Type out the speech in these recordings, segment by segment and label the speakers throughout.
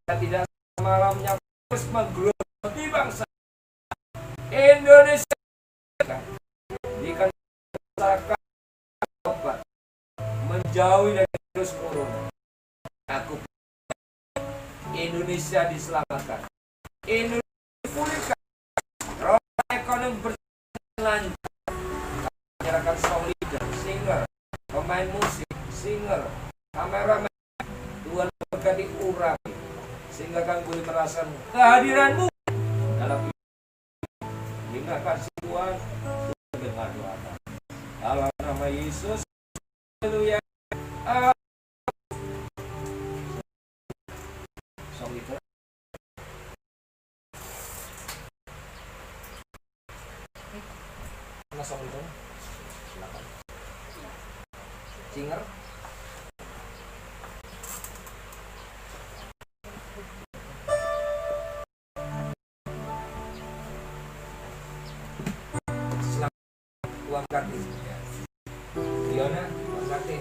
Speaker 1: tidak malamnya terus menggerogoti bangsa Indonesia jika masyarakat menjauhi dari virus corona. Aku Indonesia diselamatkan, Indonesia dipulihkan, roda ekonomi berjalan lancar, masyarakat solidar, singer, pemain musik, singer, kameramen, Tuhan berkati urangi sehingga kami boleh merasakan kehadiranmu dalam hidup. Terima kasih Tuhan, dengar doa kami. Dalam nama Yesus, haleluya. Solidar. Mana solidar? Silakan. Singer. Uang kartu ya. Diona, uang kartu.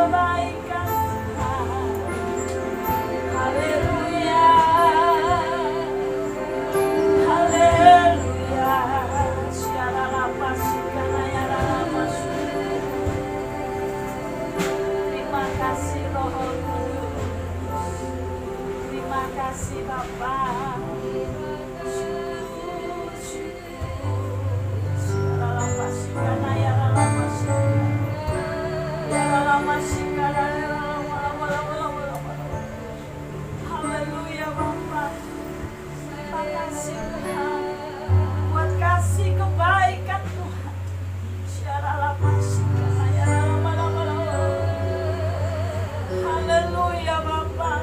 Speaker 2: kebaikan Tuhan. Haleluya, haleluya. Siara lapas karena ya lapas. Terima kasih Roh Kudus, terima kasih Bapa. Haleluya Bapa, terima kasih Tuhan buat kasih kebaikan Tuhan. Haleluya Bapa,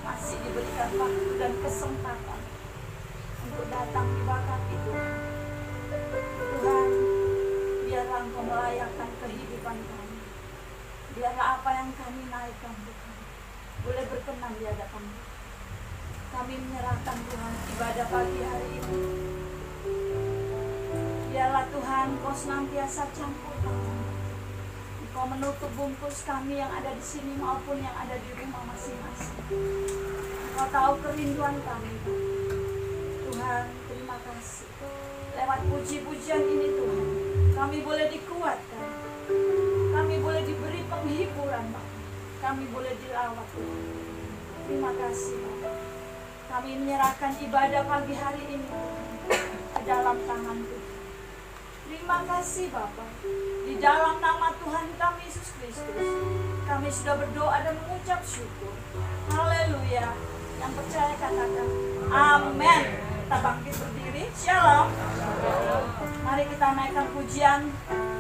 Speaker 2: masih diberikan waktu dan kesempatan untuk datang di bakat itu. Tuhan, biarlah Engkau melayakkan kehidupan kami. Biarlah apa yang kami naikkan Tuhan boleh berkenan di hadapan Tuhan. Kami menyerahkan Tuhan ibadah pagi hari ini. Biarlah Tuhan Kau senantiasa campurkan. Kau menutup bungkus kami yang ada di sini maupun yang ada di rumah masing-masing. Kau tahu kerinduan kami. Tuhan, terima kasih. Lewat puji-pujian ini Tuhan, kami boleh dikuatkan. Kami boleh diberi penghiburan, Bapak. Kami boleh dilawat Tuhan. Terima kasih Bapak. Kami menyerahkan ibadah pagi hari ini Tuhan, ke dalam tangan Tuhan. Terima kasih Bapak. Di dalam nama Tuhan kami Yesus Kristus, kami sudah berdoa dan mengucap syukur. Haleluya. Yang percaya katakan amin. Kita bangkit berdiri. Shalom. Mari kita naikkan pujian.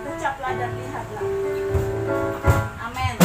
Speaker 2: Ucaplah dan lihatlah. Amin.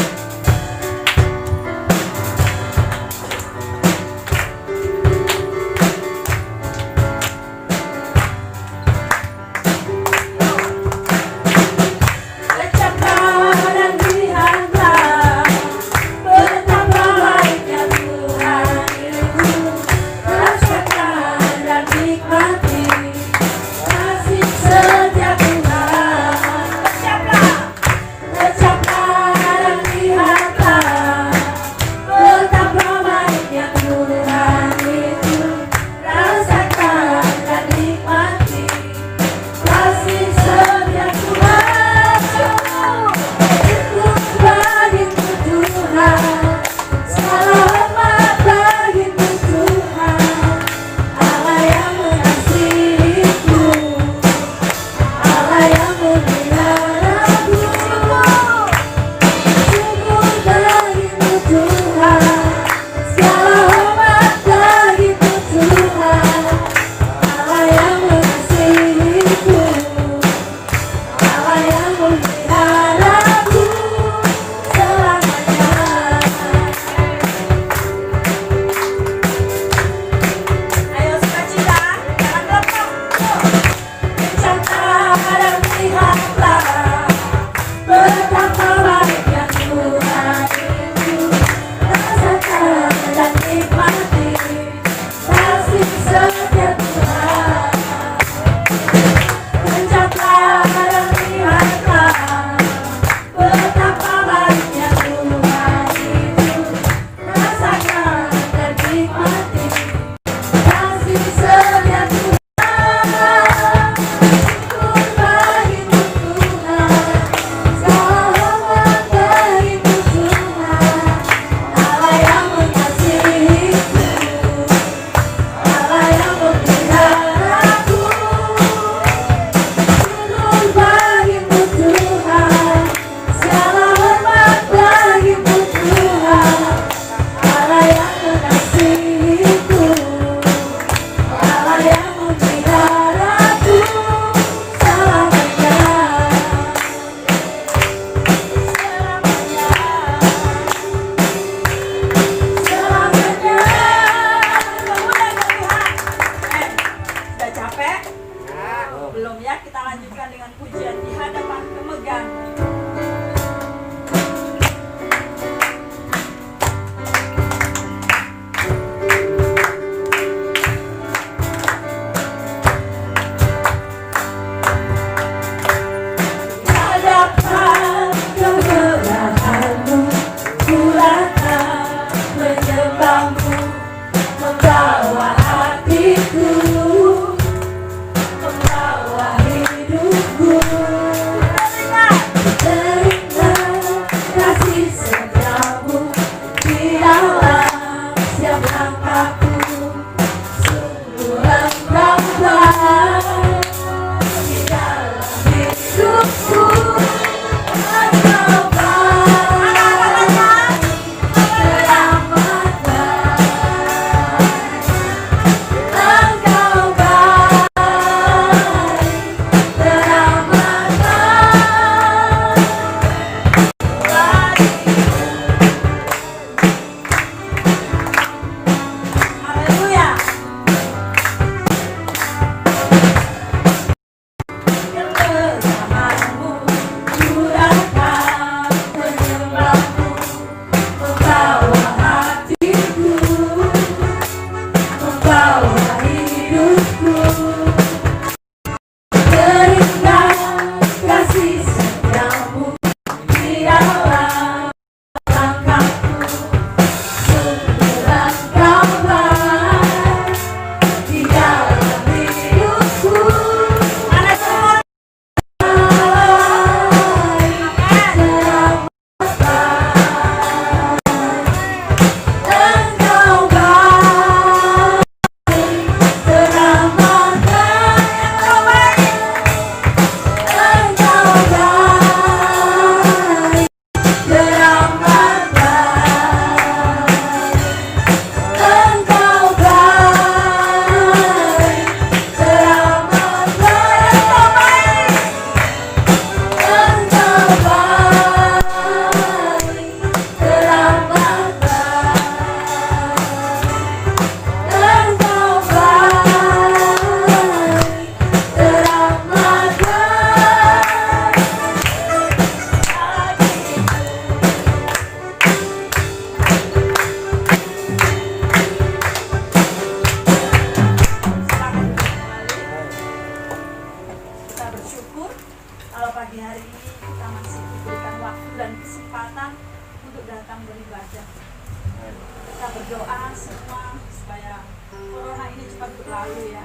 Speaker 2: berlalu ya,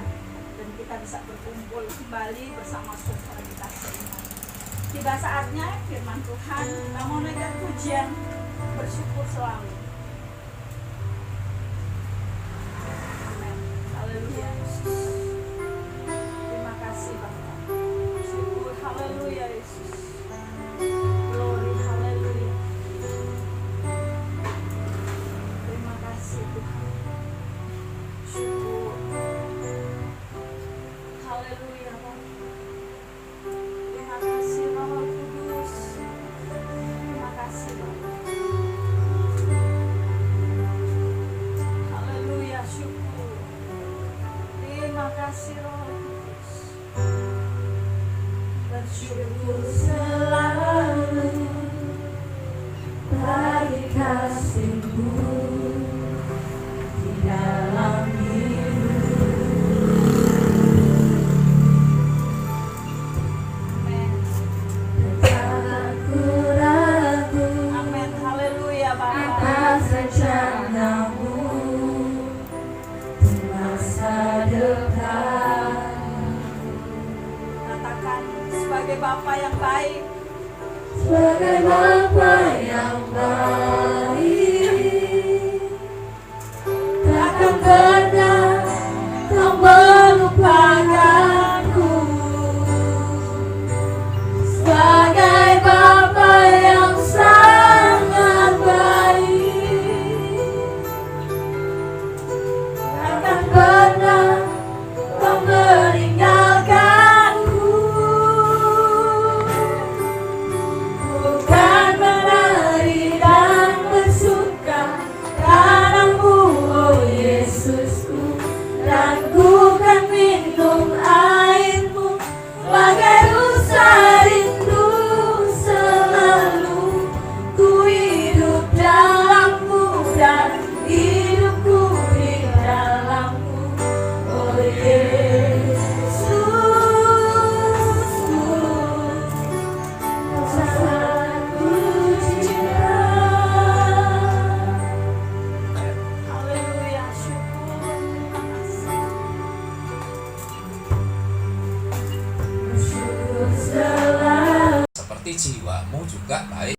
Speaker 2: dan kita bisa berkumpul kembali bersama saudara kita semua. Tiba saatnya firman Tuhan, kita mau naikkan pujian bersyukur selalu. Amin. Haleluya. Terima kasih Bapa. Syukur, haleluya Yesus. Glory, haleluya. Terima kasih Tuhan. Syukur. Haleluya Bapa. Terima kasih Roh Kudus. Terima kasih Bapa. Haleluya, syukur. Terima kasih Roh Kudus. Bersyukur selalu bagi kasih-Mu di dalam Bapa yang baik,
Speaker 3: sebagai Bapa yang baik, takkan pernah Kau melupakanku. Sebagai Bapa yang sangat baik, takkan pernah Kau meninggalkan.
Speaker 1: Jiwamu juga baik.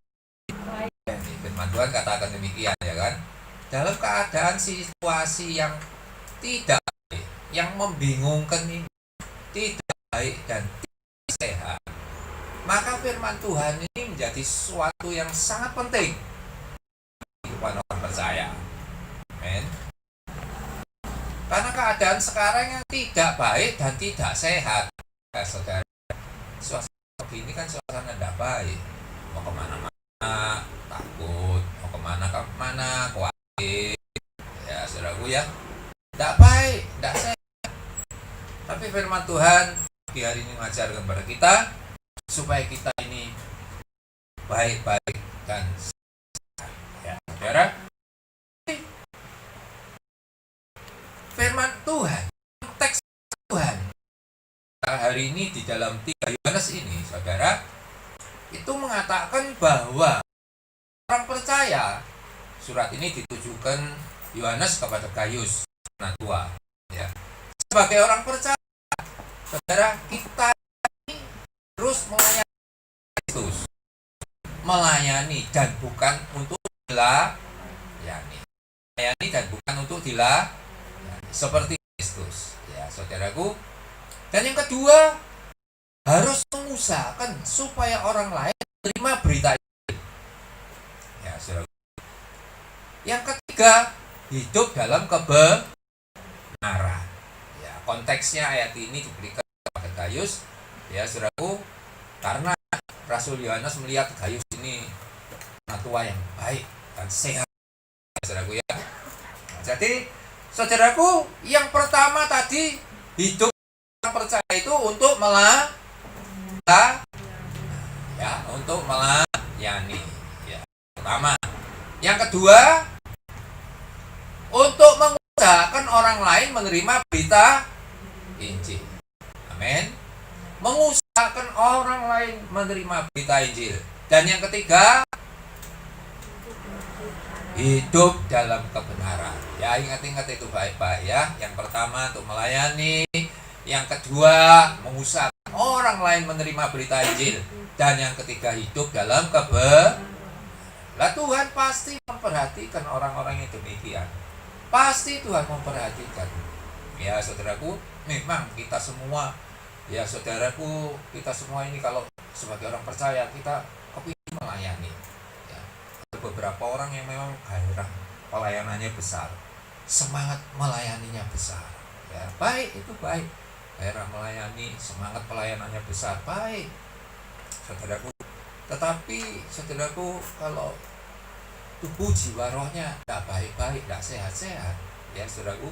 Speaker 1: Firman Tuhan katakan demikian ya kan. Dalam keadaan situasi yang tidak baik, yang membingungkan ini, tidak baik dan tidak sehat, maka firman Tuhan ini menjadi sesuatu yang sangat penting kehidupan orang percaya. Amin. Karena keadaan sekarang yang tidak baik dan tidak sehat, ya saudara, suasana begini kan suasana tidak baik. Mau kemana-mana takut, mau kemana-mana khawatir, ya saudaraku ya, tidak baik, tidak sehat. Tapi firman Tuhan di hari ini mengajarkan kepada kita supaya kita ini baik-baik dan sehat, ya saudara. Firman Tuhan, teks Tuhan hari ini di dalam 3 Yohanes ini, saudara, itu mengatakan bahwa orang percaya, surat ini ditujukan Yohanes kepada Gaius, anak tua, ya. Sebagai orang percaya, saudara, kita ini terus melayani Kristus, melayani dan bukan untuk dilayani, melayani dan bukan untuk dilayani, seperti Kristus, ya saudaraku. Dan yang kedua, harus mengusahakan supaya orang lain menerima berita ini. Ya, saudara. Yang ketiga, hidup dalam kebenaran. Ya, konteksnya ayat ini diberikan kepada Gaius, ya saudaraku, karena Rasul Yohanes melihat Gaius ini anak tua yang baik dan sehat, ya, saudaraku ya. Jadi, saudaraku, yang pertama tadi, hidup percaya itu untuk untuk melayani, ya, pertama. Yang kedua, untuk mengusahakan orang lain menerima berita Injil. Amin. Mengusahakan orang lain menerima berita Injil. Dan yang ketiga, hidup dalam kebenaran. Ya, ingat-ingat itu baik-baik ya. Yang pertama untuk melayani, yang kedua mengusahakan orang lain menerima berita Injil, dan yang ketiga hidup dalam kebenaran. Lah Tuhan pasti memperhatikan orang-orang yang demikian. Pasti Tuhan memperhatikan. Ya saudaraku, memang kita semua, ya saudaraku, kita semua ini kalau sebagai orang percaya kita kepingin melayani. Ya, ada beberapa orang yang memang gairah pelayanannya besar, semangat melayaninya besar. Ya, baik, itu baik. Gairah melayani, semangat pelayanannya besar, baik, saudaraku. Tetapi saudaraku, kalau tubuh jiwa rohnya tidak baik-baik, tidak sehat-sehat, ya saudaraku,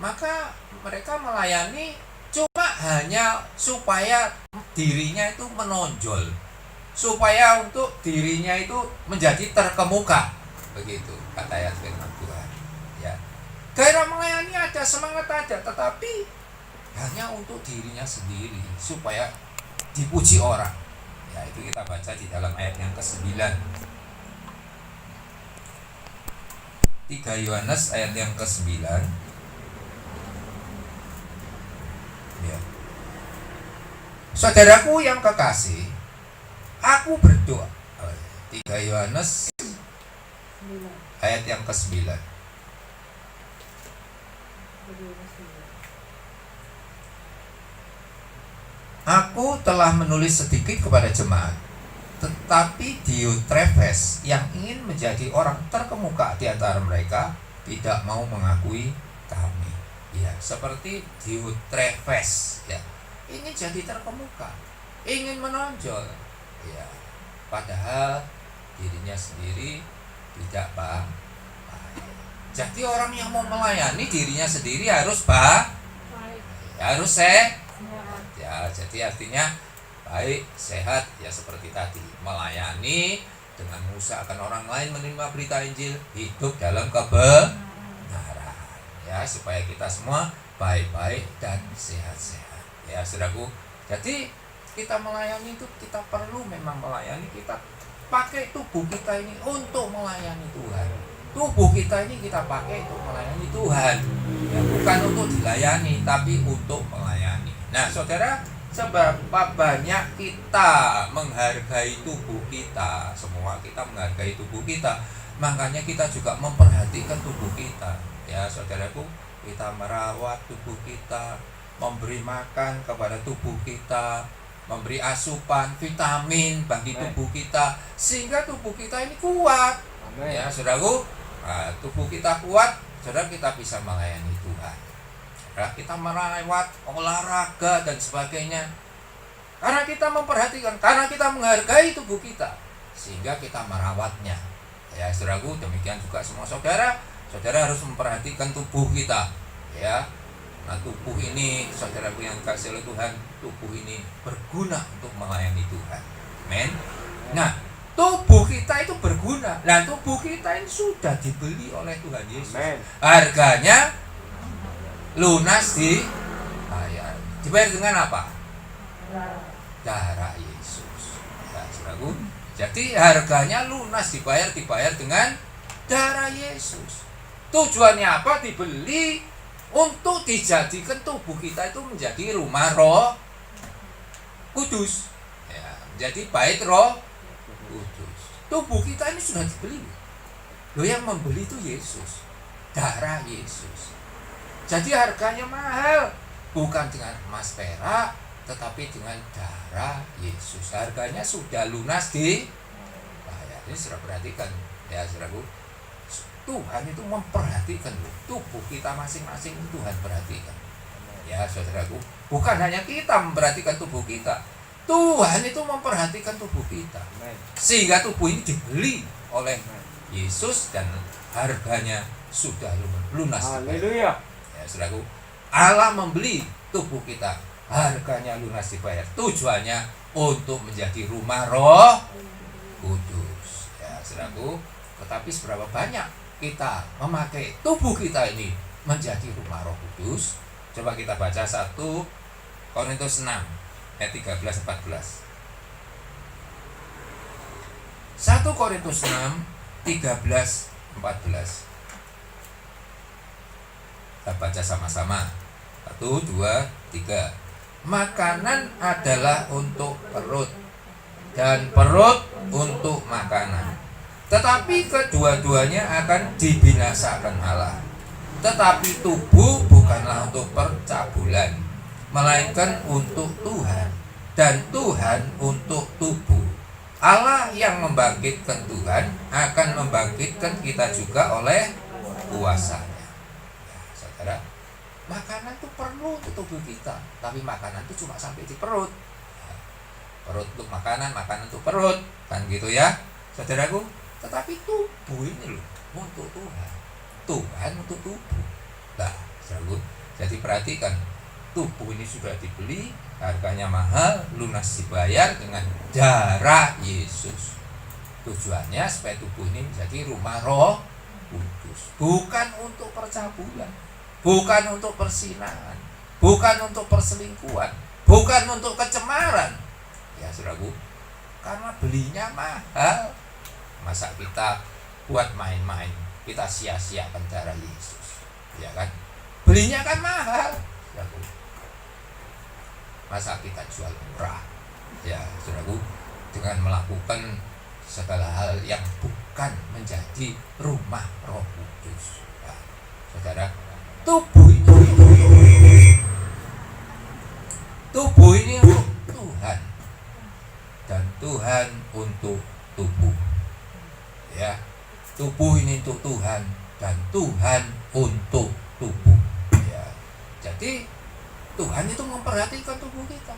Speaker 1: maka mereka melayani cuma hanya supaya dirinya itu menonjol, supaya untuk dirinya itu menjadi terkemuka, begitu kata ayat firman Tuhan. Ya, gairah melayani ada, semangat ada, tetapi hanya untuk dirinya sendiri supaya dipuji orang. Ya, itu kita baca di dalam ayat yang ke-9. 3 Yohanes ayat yang ke-9. Ya. Saudaraku yang kekasih, aku berdoa. 3 Yohanes ayat yang ke-9. Aku telah menulis sedikit kepada jemaat, tetapi Diotrephes yang ingin menjadi orang terkemuka di antara mereka tidak mau mengakui kami. Ya, seperti Diotrephes, ya, ingin jadi terkemuka, ingin menonjol, ya, padahal dirinya sendiri tidak baik. Jadi orang yang mau melayani dirinya sendiri harus harus sehat. Ya, jadi artinya baik, sehat, ya seperti tadi, melayani dengan mengusahakan orang lain menerima berita Injil, hidup dalam kebenaran, ya, supaya kita semua baik-baik dan sehat-sehat. Ya, saudaraku, jadi kita melayani itu, kita perlu memang melayani, kita pakai tubuh kita ini untuk melayani Tuhan. Tubuh kita ini kita pakai untuk melayani Tuhan, ya, bukan untuk dilayani, tapi untuk melayani. Nah, saudara, seberapa banyak kita menghargai tubuh kita, semua kita menghargai tubuh kita, makanya kita juga memperhatikan tubuh kita. Ya, saudaraku, kita merawat tubuh kita, memberi makan kepada tubuh kita, memberi asupan vitamin bagi tubuh kita, sehingga tubuh kita ini kuat. Amen. Ya, saudaraku, nah, tubuh kita kuat, saudara, kita bisa melayani Tuhan. Kita merawat olahraga dan sebagainya, karena kita memperhatikan, karena kita menghargai tubuh kita, sehingga kita merawatnya. Ya, saudaraku, demikian juga semua saudara harus memperhatikan tubuh kita. Ya, nah, tubuh ini, saudaraku yang kasih oleh Tuhan, tubuh ini berguna untuk melayani Tuhan. Amen. Nah, tubuh kita itu berguna. Nah, tubuh kita ini sudah dibeli oleh Tuhan Yesus. Amen. Harganya lunas dibayar. Dibayar dengan apa? Darah Yesus. Ya, saudaraku. Jadi harganya lunas dibayar dengan darah Yesus. Tujuannya apa? Dibeli untuk dijadikan tubuh kita itu menjadi rumah Roh Kudus. Ya, menjadi bait Roh Kudus. Tubuh kita ini sudah dibeli. Loh, yang membeli itu Yesus. Darah Yesus. Jadi harganya mahal, bukan dengan emas perak, tetapi dengan darah Yesus. Harganya sudah lunas dibayar. Ini sudah perhatikan, ya saudaraku. Tuhan itu memperhatikan tubuh kita masing-masing, Tuhan perhatikan. Ya saudaraku, bukan hanya kita memperhatikan tubuh kita, Tuhan itu memperhatikan tubuh kita. Sehingga tubuh ini dibeli oleh Yesus dan harganya sudah lunas dibayar. Haleluya. Ya, saudaraku, Allah membeli tubuh kita, harganya lunas dibayar. Tujuannya untuk menjadi rumah Roh Kudus. Ya, saudaraku, tetapi seberapa banyak kita memakai tubuh kita ini menjadi rumah Roh Kudus? Coba kita baca 1 Korintus 6 ayat 13-14. 1 Korintus 6 13-14. 14. Kita baca sama-sama. 1, 2, 3. Makanan adalah untuk perut, dan perut untuk makanan. Tetapi kedua-duanya akan dibinasakan Allah. Tetapi tubuh bukanlah untuk percabulan, melainkan untuk Tuhan, dan Tuhan untuk tubuh. Allah yang membangkitkan Tuhan akan membangkitkan kita juga oleh kuasanya. Ya, saudara, makanan itu perlu untuk tubuh kita, tapi makanan itu cuma sampai di perut. Ya, perut untuk makanan, makanan untuk perut, kan gitu ya, saudaraku. Tetapi tubuh ini loh untuk Tuhan, Tuhan untuk tubuh. Nah, saudaraku, jadi perhatikan, tubuh ini sudah dibeli, harganya mahal, lunas dibayar dengan darah Yesus. Tujuannya supaya tubuh ini menjadi rumah Roh Kudus, bukan untuk percabulan, bukan untuk persinahan, bukan untuk perselingkuhan, bukan untuk kecemaran. Ya, saudaraku, karena belinya mahal. Masa kita buat main-main, kita sia-siakan darah Yesus, ya kan? Belinya kan mahal, saudaraku. Masa kita jual murah, ya saudaraku, dengan melakukan segala hal yang bukan menjadi rumah Roh Kudus. Nah, saudara, tubuh ini untuk Tuhan, dan Tuhan untuk tubuh. Ya, tubuh ini untuk Tuhan, dan Tuhan untuk tubuh. Ya, jadi Tuhan itu memperhatikan tubuh kita.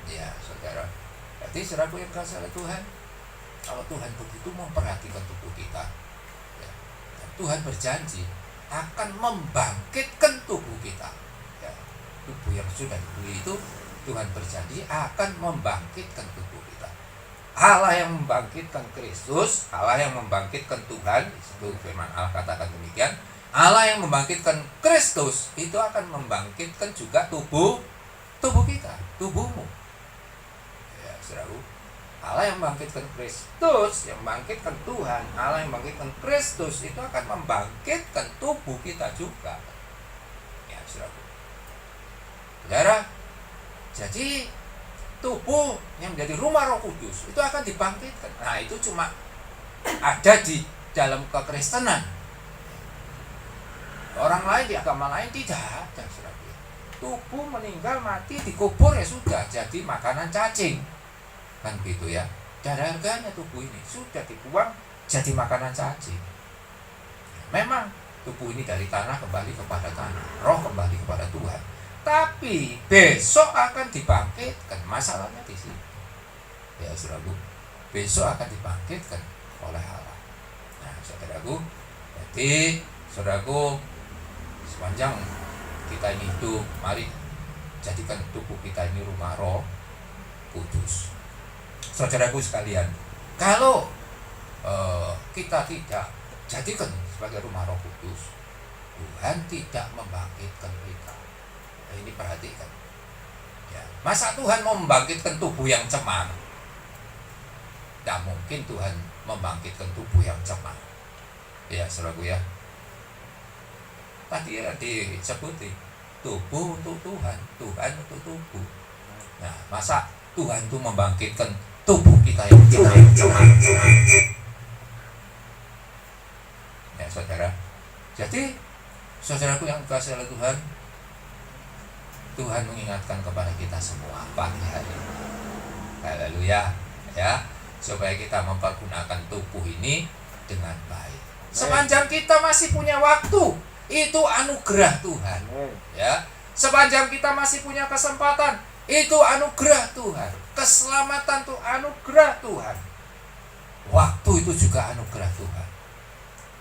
Speaker 1: Ya, saudara. Jadi saudaraku yang kasih oleh Tuhan, kalau Tuhan begitu memperhatikan tubuh kita, ya, dan Tuhan berjanji akan membangkitkan tubuh kita. Ya, tubuh yang sudah dibeli itu Tuhan berjanji akan membangkitkan tubuh kita. Allah yang membangkitkan Kristus, Allah yang membangkitkan Tuhan, itu firman Allah katakan demikian. Allah yang membangkitkan Kristus itu akan membangkitkan juga tubuh kita, tubuhmu. Ya, saudaraku, Allah yang membangkitkan Kristus, yang membangkitkan Tuhan, Allah yang membangkitkan Kristus itu akan membangkitkan tubuh kita juga. Ya, saudaraku. Saudara, jadi tubuh yang menjadi rumah Roh Kudus itu akan dibangkitkan. Nah, itu cuma ada di dalam kekristenan. Orang lain di agama lain tidak ada, saudara. Tubuh meninggal mati dikubur ya sudah jadi makanan cacing, kan gitu ya. Dan harganya tubuh ini sudah dibuang jadi makanan cacing. Memang tubuh ini dari tanah kembali kepada tanah, roh kembali kepada Tuhan. Tapi besok akan dibangkitkan. Masalahnya di sini. Ya, saudaraku, besok akan dibangkitkan oleh Allah. Nah, saudaraku, jadi saudaraku, sepanjang kita ini hidup, mari jadikan tubuh kita ini rumah Roh Kudus. Saudaraku sekalian, kalau kita tidak jadikan sebagai rumah Roh Kudus, Tuhan tidak membangkitkan kita. Nah, ini perhatikan. Ya, masa Tuhan mau membangkitkan tubuh yang cemar? Tidak mungkin Tuhan membangkitkan tubuh yang cemar. Ya, saudaraku ya. Tadi ya disebutin tubuh untuk Tuhan, Tuhan untuk tubuh. Nah, masa Tuhan itu membangkitkan tubuh kita yang cemar? Ya, saudara. Jadi, saudaraku yang dikasihi oleh Tuhan, Tuhan mengingatkan kepada kita semua pagi hari ini. Haleluya, ya, supaya kita mempergunakan tubuh ini dengan baik. Sepanjang kita masih punya waktu, itu anugerah Tuhan, ya. Sepanjang kita masih punya kesempatan, itu anugerah Tuhan. Keselamatan itu anugerah Tuhan. Waktu itu juga anugerah Tuhan.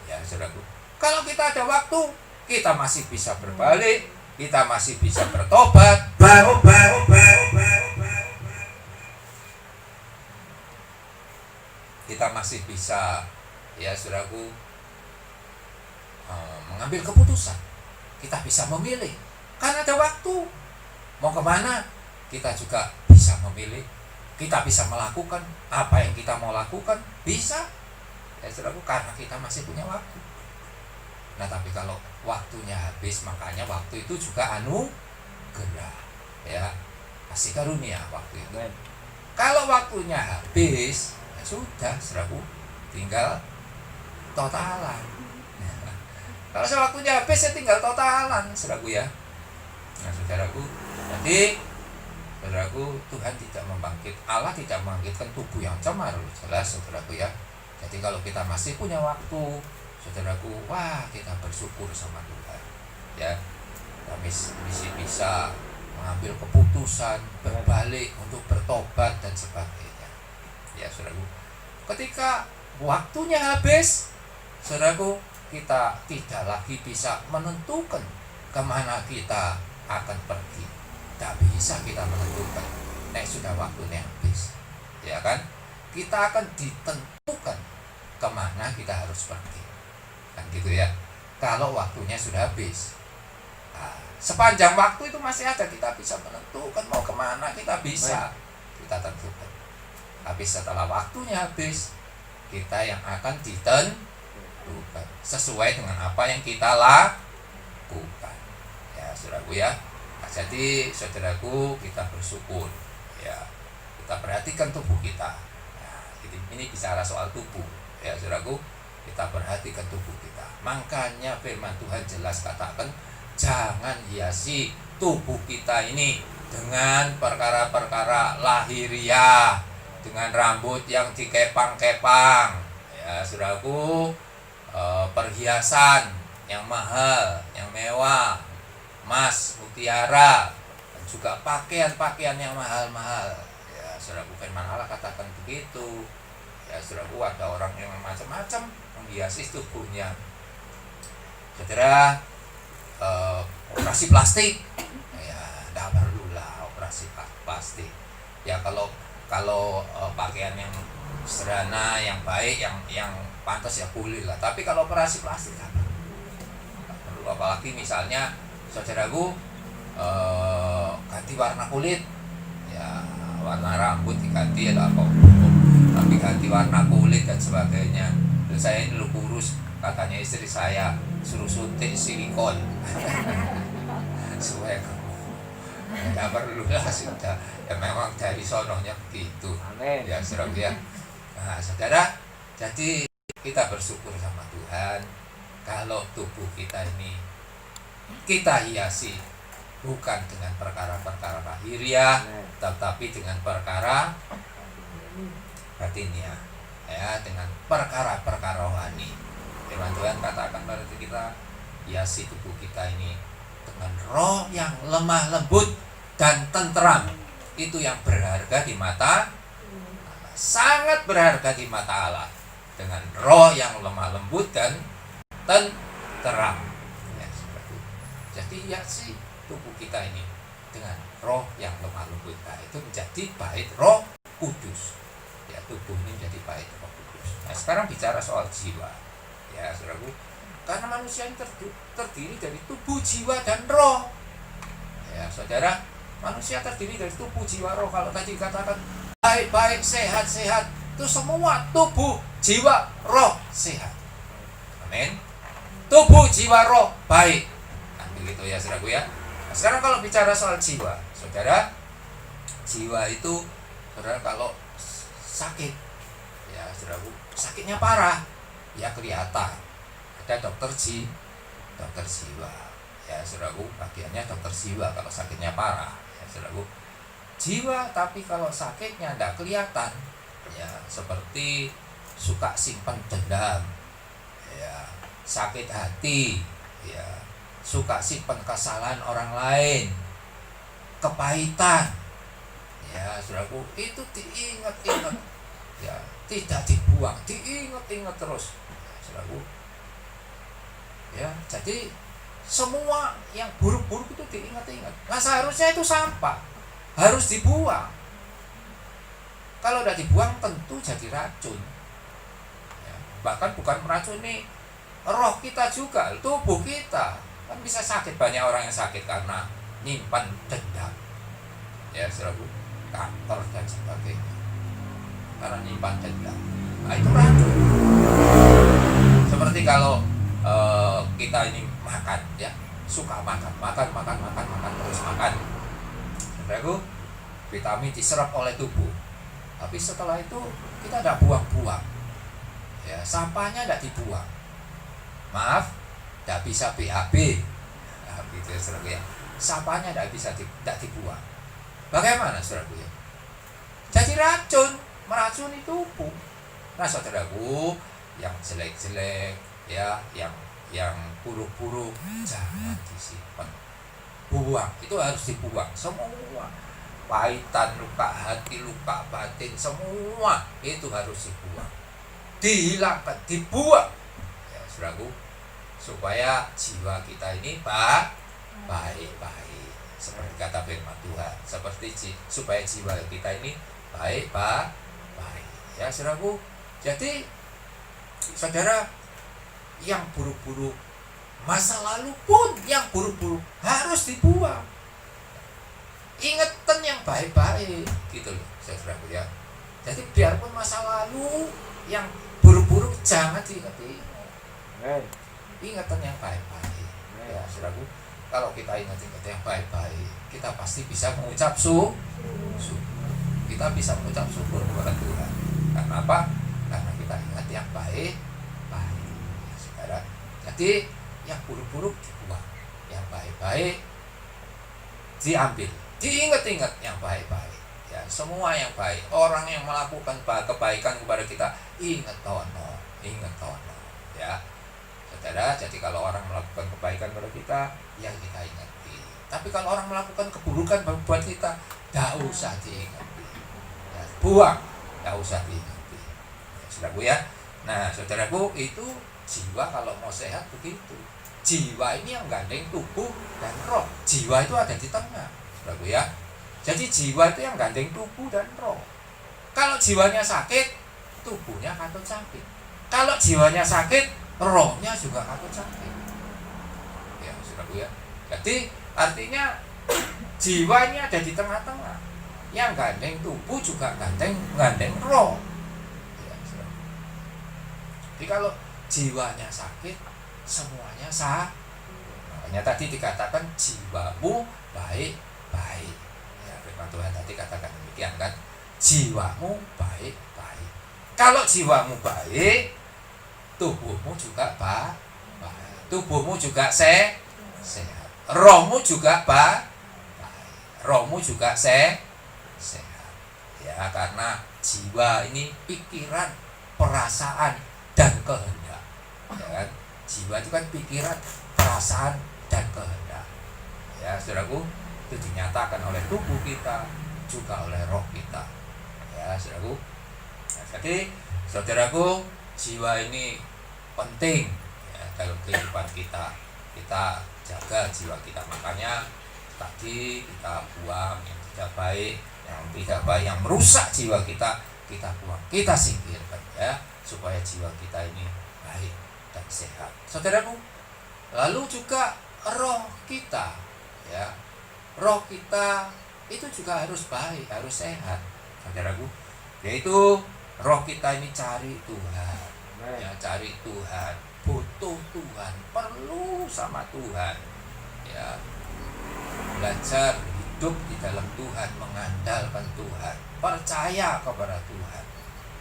Speaker 1: Ya, saudaraku. Kalau kita ada waktu, kita masih bisa berbalik, kita masih bisa bertobat. Kita masih bisa, ya saudaraku, mengambil keputusan. Kita bisa memilih, karena ada waktu. Mau kemana, kita juga bisa memilih. Kita bisa melakukan apa yang kita mau lakukan, bisa. Ya saudaraku, karena kita masih punya waktu. Nah tapi kalau waktunya habis, makanya waktu itu juga anugerah, ya, kasih karunia waktu itu. Kalau waktunya habis, ya sudah saudaraku, tinggal totalan. Kalau waktunya habis, ya tinggal totalan saudaraku, ya. Nah saudaraku, jadi saudaraku, Tuhan tidak Allah tidak membangkitkan tubuh yang cemar, jelas saudaraku, ya. Jadi kalau kita masih punya waktu, saudaraku, wah, kita bersyukur sama Tuhan, ya. Kita masih bisa mengambil keputusan, berbalik untuk bertobat dan sebagainya, ya saudaraku. Ketika waktunya habis, saudaraku, kita tidak lagi bisa menentukan kemana kita akan pergi. Tidak bisa kita menentukan. Nah, sudah waktunya habis, ya kan? Kita akan ditentukan kemana kita harus pergi, kan gitu ya. Kalau waktunya sudah habis, nah, sepanjang waktu itu masih ada, kita bisa menentukan mau kemana, kita bisa kita tentukan. Tapi setelah waktunya habis, kita yang akan ditentukan sesuai dengan apa yang kita lakukan, ya saudaraku, ya. Nah, jadi saudaraku, kita bersyukur, ya. Kita perhatikan tubuh kita. Nah, jadi ini bicara soal tubuh, ya saudaraku. Kita perhatikan tubuh kita. Makanya firman Tuhan jelas katakan, jangan hiasi tubuh kita ini dengan perkara-perkara lahiriah, dengan rambut yang dikepang-kepang, ya saudaraku, perhiasan yang mahal, yang mewah, emas, mutiara, dan juga pakaian-pakaian yang mahal-mahal, ya saudaraku. Firman Allah katakan begitu, ya saudaraku. Ada orang yang macam-macam menghiasi tubuhnya, saudara. Operasi plastik, ya tidak perlulah operasi plastik, ya. Kalau pakaian yang sederhana, yang baik, yang pantas, ya boleh lah. Tapi kalau operasi plastik tidak perlu. Apalagi misalnya saudaraku, ganti warna kulit, ya, warna rambut diganti atau apa, tapi ganti warna kulit dan sebagainya. Dan saya ini kurus, katanya istri saya suruh suntik silikon supaya kamu, ya perlu lah, sudah, ya memang dari sononya begitu.
Speaker 4: Amin.
Speaker 1: Ya saudara, ya. Nah saudara, jadi kita bersyukur sama Tuhan kalau tubuh kita ini kita hiasi bukan dengan perkara-perkara lahiriah, tetapi dengan perkara batiniah, ya, dengan perkara-perkara rohani. Firman Tuhan katakan pada kita, hiasi tubuh kita ini dengan roh yang lemah lembut dan tentram. Itu yang berharga di mata Allah, sangat berharga di mata Allah, dengan roh yang lemah lembut dan tentram, ya, jadi hiasi tubuh kita ini dengan roh yang lemah lembut. Nah, itu menjadi bait Roh Kudus, ya. Tubuh ini menjadi bait Roh Kudus. Nah, sekarang bicara soal jiwa, ya saudaraku, karena manusia ini terdiri dari tubuh, jiwa, dan roh, ya saudara. Manusia terdiri dari tubuh, jiwa, roh. Kalau tadi katakan baik-baik, sehat-sehat, itu semua tubuh, jiwa, roh sehat. Amin. Tubuh, jiwa, roh baik, nah, begitu ya saudaraku, ya. Nah, sekarang kalau bicara soal jiwa, saudara, jiwa itu, saudara, kalau sakit, ya saudaraku, sakitnya parah, ya kelihatan. Ada dokter jiwa, ya saudaraku, bagiannya dokter jiwa kalau sakitnya parah, ya saudaraku. Jiwa, tapi kalau sakitnya tidak kelihatan, ya seperti suka simpan dendam, ya, sakit hati, ya, suka simpan kesalahan orang lain, kepahitan, ya saudaraku, itu diingat-ingat, ya, tidak dibuang, diingat-ingat terus, ya, saudaraku. Ya, jadi semua yang buruk-buruk itu diingat-ingat. Nah, seharusnya itu sampah, harus dibuang. Kalau tidak dibuang tentu jadi racun, ya, bahkan bukan meracuni roh kita juga, tubuh kita kan bisa sakit. Banyak orang yang sakit karena nyimpan dendam, ya saudaraku, kanker dan sebagainya, karena nyimpan dendam. Nah, itu racun. Seperti kalau kita ini makan, ya, suka makan terus makan. Saudaraku, vitamin diserap oleh tubuh. Tapi setelah itu kita tidak buang-buang. Ya, sampahnya tidak dibuang. Maaf, tidak bisa BAB. Nah, gitu ya, saudaraku ya. Sampahnya tidak bisa tidak dibuang. Bagaimana, saudaraku ya? Jadi racun, meracuni tubuh. Nah, saudaraku, yang jelek-jelek, ya, yang buruk-buruk, jangan disimpan. Buang, itu harus dibuang semua. Pahitan, luka hati, luka batin, semua itu harus dibuang, dihilangkan, dibuang, ya saudaraku, supaya jiwa kita ini baik-baik, seperti kata firman Tuhan, supaya jiwa kita ini baik, ya saudaraku. Jadi saudara, yang buruk-buruk, masa lalu pun yang buruk-buruk harus dibuang. Ingetan yang baik-baik, gitu loh, saudaraku ya. Jadi biarpun masa lalu yang buruk-buruk jangan diingat-ingat. Ingatan yang baik-baik, ya saudaraku. Kalau kita ingat-ingat yang baik-baik, kita pasti bisa mengucap syukur. Kita bisa mengucap syukur kepada Tuhan. Karena apa? Karena kita ingat yang baik-baik, ya, saudara. Jadi yang buruk-buruk dibuang, yang baik-baik diambil. Diingat-ingat yang baik-baik, ya, semua yang baik. Orang yang melakukan kebaikan kepada kita, ingat tono, ya saudara. Jadi kalau orang melakukan kebaikan kepada kita, yang kita ingati. Tapi kalau orang melakukan keburukan buat kita, tidak usah diingati, ya, buang, tidak usah diingati, ya, saudaraku ya. Nah, saudaraku, itu jiwa kalau mau sehat begitu. Jiwa ini yang gandeng tubuh dan roh. Jiwa itu ada di tengah, saudaraku ya. Jadi jiwa itu yang gandeng tubuh dan roh. Kalau jiwanya sakit, tubuhnya katut sakit. Kalau jiwanya sakit, rohnya juga katut sakit. Ya, saudaraku ya. Jadi artinya jiwa ini ada di tengah-tengah. Yang gandeng tubuh juga gandeng roh. Ya, saudaraku. Jadi kalau jiwanya sakit, semuanya sakit. Makanya tadi dikatakan jiwamu baik-baik. Ya, firman Tuhan tadi katakan demikian kan. Jiwamu baik-baik. Kalau jiwamu baik, tubuhmu juga baik. Tubuhmu juga sehat. Rohmu juga baik. Rohmu juga sehat. Ya, karena jiwa ini pikiran, perasaan, dan kehendak. Ya kan? Jiwa itu kan pikiran, perasaan, dan kehendak. Ya, saudaraku, itu dinyatakan oleh tubuh kita, juga oleh roh kita. Ya, saudaraku. Nah, jadi, saudaraku, jiwa ini penting, ya, dalam kehidupan kita. Kita jaga jiwa kita. Makanya tadi kita buang yang tidak baik, yang merusak jiwa kita buang, kita singkirkan, ya, supaya jiwa kita ini baik dan sehat, saudaraku. Lalu juga roh kita, ya, roh kita itu juga harus baik, harus sehat, saudaraku. Yaitu roh kita ini cari Tuhan, ya, cari Tuhan, butuh Tuhan, perlu sama Tuhan, ya, belajar hidup di dalam Tuhan, mengandalkan Tuhan, percaya kepada Tuhan,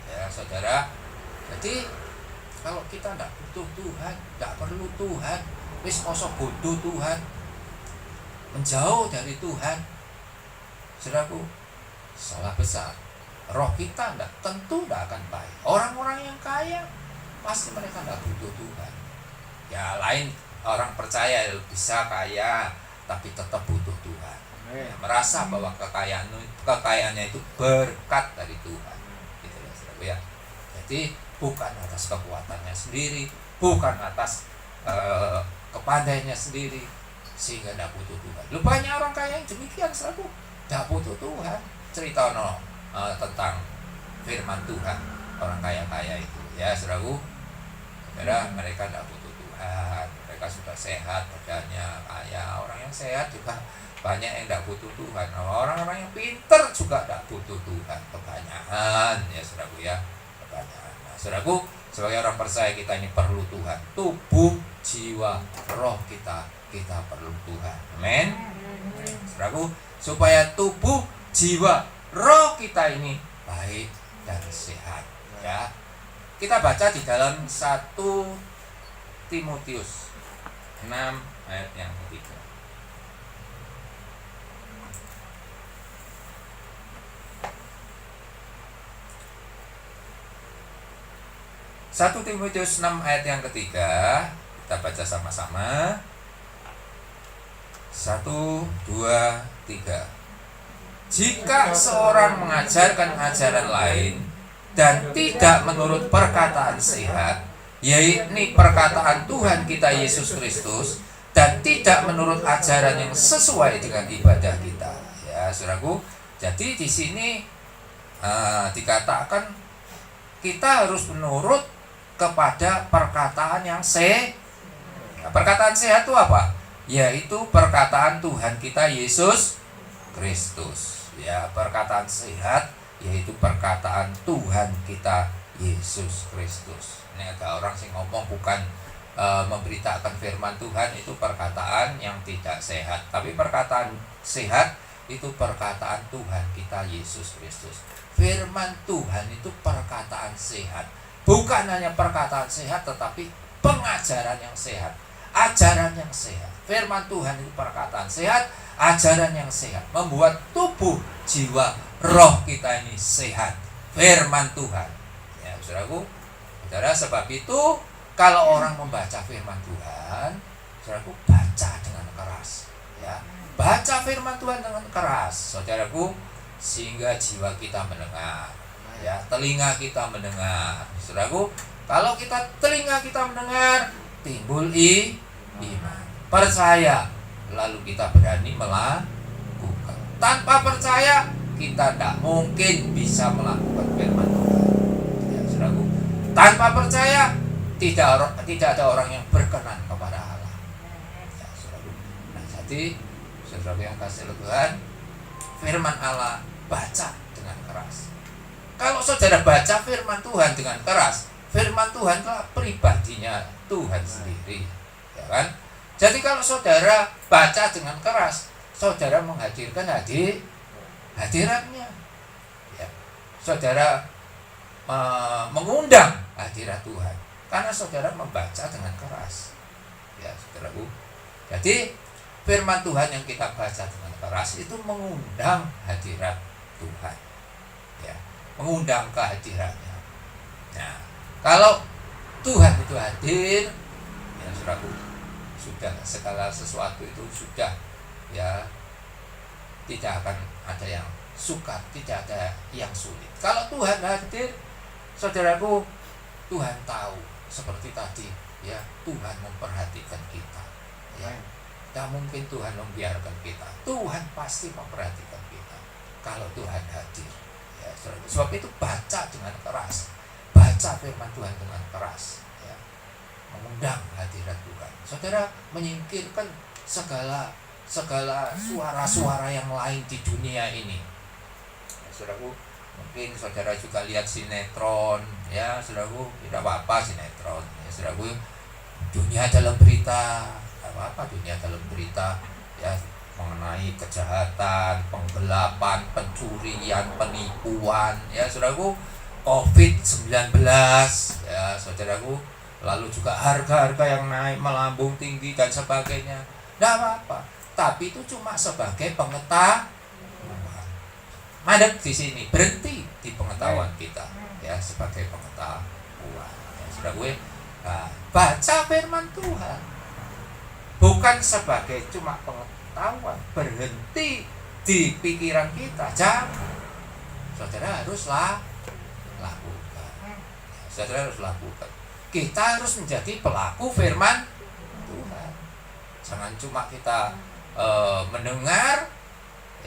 Speaker 1: ya saudara. Jadi kalau kita tidak butuh Tuhan, tidak perlu Tuhan, wis kosok bodoh Tuhan, menjauh dari Tuhan, saudaraku, salah besar. Roh kita tentu tidak akan baik. Orang-orang yang kaya pasti mereka tidak butuh Tuhan. Ya, lain orang percaya bisa kaya tapi tetap butuh Tuhan. Ya, merasa bahwa kekayaannya itu berkat dari Tuhan. Gitu ya, saudaraku ya. Jadi bukan atas kekuatannya sendiri, bukan atas kepandaiannya sendiri, sehingga tidak butuh Tuhan. Lu banyak orang kaya yang demikian, saudaraku, tidak butuh Tuhan. Cerita tentang firman Tuhan orang kaya-kaya itu, ya saudaraku. Saudara, mereka tidak butuh Tuhan, mereka sudah sehat badannya, kaya. Orang yang sehat juga banyak yang tidak butuh Tuhan. Orang-orang yang pintar juga tidak butuh Tuhan, kebanyakan, ya saudaraku ya, kebanyakan. Saudaraku, sebagai orang percaya kita ini perlu Tuhan. Tubuh, jiwa, roh kita perlu Tuhan. Amin. Saudaraku, supaya tubuh, jiwa, roh kita ini baik dan sehat, ya. Kita baca di dalam 1 Timotius 6 ayat yang ketiga. 1 Timotius 6 ayat yang ketiga, kita baca sama-sama. 1, 2, 3. Jika seorang mengajarkan ajaran lain dan tidak menurut perkataan sehat, yaitu perkataan Tuhan kita Yesus Kristus, dan tidak menurut ajaran yang sesuai dengan ibadah kita, ya saudaraku. Jadi di sini dikatakan kita harus menurut kepada perkataan yang sehat. Perkataan sehat itu apa? Yaitu perkataan Tuhan kita Yesus Kristus. Ya, perkataan sehat yaitu perkataan Tuhan kita Yesus Kristus. Ini ada orang sih ngomong bukan memberitakan firman Tuhan, itu perkataan yang tidak sehat. Tapi perkataan sehat itu perkataan Tuhan kita Yesus Kristus. Firman Tuhan itu perkataan sehat. Bukan hanya perkataan sehat, tetapi pengajaran yang sehat, ajaran yang sehat. Firman Tuhan itu perkataan sehat, ajaran yang sehat, membuat tubuh, jiwa, roh kita ini sehat. Firman Tuhan, ya saudaraku. Saudara, sebab itu kalau orang membaca firman Tuhan, saudaraku, baca dengan keras, ya. Baca firman Tuhan dengan keras, saudaraku, sehingga jiwa kita mendengar, ya, telinga kita mendengar. Saudaraku, kalau telinga kita mendengar, timbul iman, percaya, lalu kita berani melakukan. Tanpa percaya, kita tidak mungkin bisa melakukan firman Tuhan, ya, saudaraku. Tanpa percaya, tidak ada orang yang berkenan kepada Allah, ya, saudaraku. Nah, jadi saudaraku yang kasih Tuhan, firman Allah baca dengan keras. Kalau saudara baca firman Tuhan dengan keras, firman Tuhan adalah pribadinya Tuhan sendiri, ya kan? Jadi kalau saudara baca dengan keras, saudara menghadirkan hadiratnya, ya. Saudara mengundang hadirat Tuhan karena saudara membaca dengan keras, ya saudaraku. Jadi firman Tuhan yang kita baca dengan keras itu mengundang hadirat Tuhan, ya, mengundang kehadirannya. Nah, kalau Tuhan itu hadir, ya saudaraku, sudah segala sesuatu itu sudah, ya, tidak akan ada yang sukar, tidak ada yang sulit. Kalau Tuhan hadir, saudaraku, Tuhan tahu, seperti tadi, ya, Tuhan memperhatikan kita, ya. Tidak mungkin Tuhan membiarkan kita. Tuhan pasti memperhatikan kita kalau Tuhan hadir, ya, saudaraku. Sebab itu baca dengan keras, baca firman Tuhan dengan keras, ya, mengundang hadirat Tuhan. Saudara menyingkirkan segala suara-suara yang lain di dunia ini, ya, saudaraku. Mungkin saudara juga lihat sinetron, ya saudaraku, tidak apa-apa sinetron, ya saudaraku. Dunia dalam berita, tidak apa-apa dunia dalam berita, ya, mengenai kejahatan, penggelapan, pencurian, penipuan, ya saudaraku, COVID-19, ya saudaraku. Lalu juga harga-harga yang naik melambung tinggi dan sebagainya. Tidak apa-apa, tapi itu cuma sebagai pengetahuan. Madep di sini, berhenti di pengetahuan kita, ya, sebagai pengetahuan, ya, sudah gue. Nah, baca firman Tuhan bukan sebagai cuma pengetahuan, berhenti di pikiran kita. Jangan, saudara haruslah lakukan, ya, saudara harus lakukan. Kita harus menjadi pelaku firman Tuhan. Jangan cuma kita mendengar,